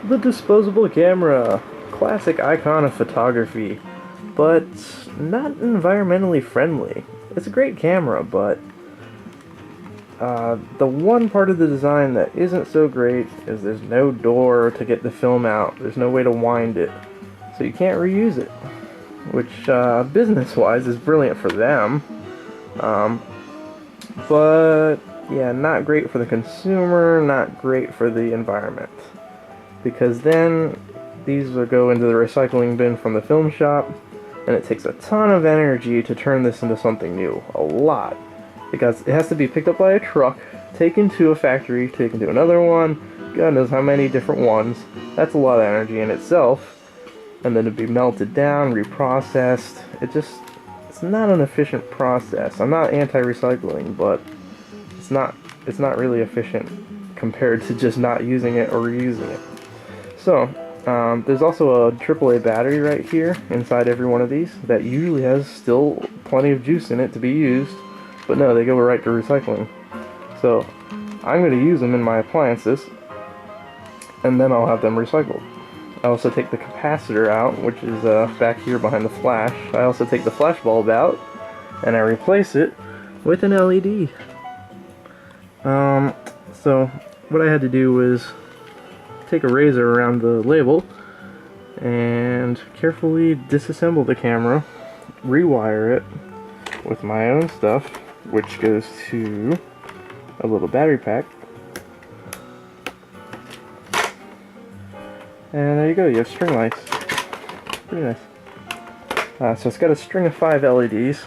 The disposable camera, classic icon of photography, but not environmentally friendly. It's a great camera, but the one part of the design that isn't so great is there's no door to get the film out. There's no way to wind it, so you can't reuse it, which business-wise is brilliant for them, but yeah, not great for the consumer, not great for the environment. Because then these will go into the recycling bin from the film shop, and it takes a ton of energy to turn this into something new. A lot. Because it has to be picked up by a truck, taken to a factory, taken to another one, God knows how many different ones. That's a lot of energy in itself. And then to be melted down, reprocessed. It's not an efficient process. I'm not anti-recycling, but it's not really efficient compared to just not using it or reusing it. So, there's also a AAA battery right here inside every one of these that usually has still plenty of juice in it to be used, but no, they go right to recycling. So, I'm going to use them in my appliances, and then I'll have them recycled. I also take the capacitor out, which is back here behind the flash. I also take the flash bulb out, and I replace it with an LED. So, what I had to do was take a razor around the label and carefully disassemble the camera, rewire it with my own stuff, which goes to a little battery pack, and there you go, you have string lights. Pretty nice. So it's got a string of 5 LEDs.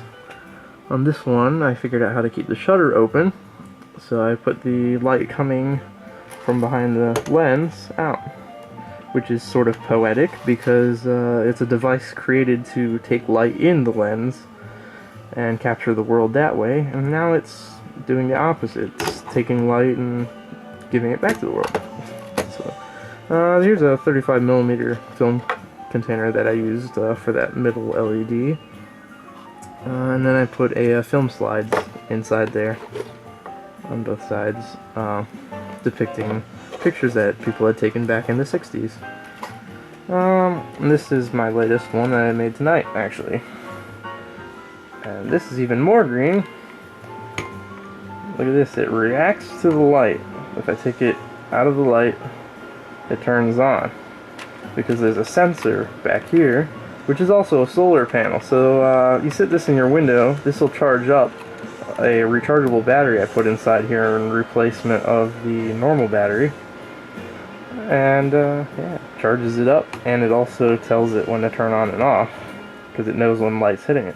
On this one I figured out how to keep the shutter open, so I put the light coming from behind the lens out, which is sort of poetic because it's a device created to take light in the lens and capture the world that way, and now it's doing the opposite. It's taking light and giving it back to the world. So here's a 35mm film container that I used for that middle LED, and then I put a film slides inside there on both sides, depicting pictures that people had taken back in the 60s. This is my latest one that I made tonight, actually. And this is even more green. Look at this, it reacts to the light. If I take it out of the light, it turns on. Because there's a sensor back here, which is also a solar panel. So you sit this in your window, this will charge up a rechargeable battery I put inside here in replacement of the normal battery, and yeah, charges it up, and it also tells it when to turn on and off because it knows when light's hitting it.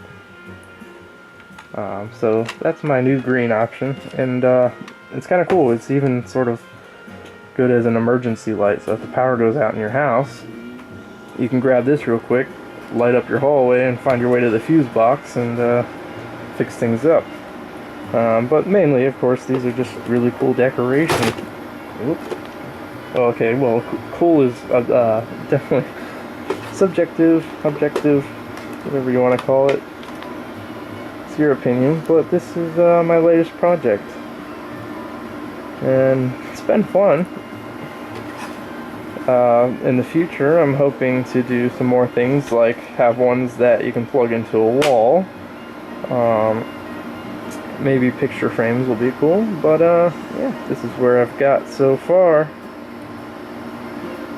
So that's my new green option, and it's kind of cool. It's even sort of good as an emergency light, so if the power goes out in your house, you can grab this real quick, light up your hallway, and find your way to the fuse box and fix things up. But mainly, of course, these are just really cool decoration. Oops. Okay, well, cool is definitely subjective, objective, whatever you want to call it. It's your opinion, but this is my latest project. And it's been fun. In the future, I'm hoping to do some more things, like have ones that you can plug into a wall. Maybe picture frames will be cool, but yeah, this is where I've got so far.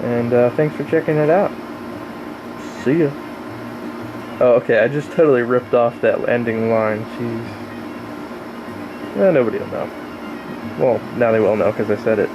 And thanks for checking it out. See ya. Oh, okay, I just totally ripped off that ending line. Jeez. Nobody will know. Well, now they will know because I said it.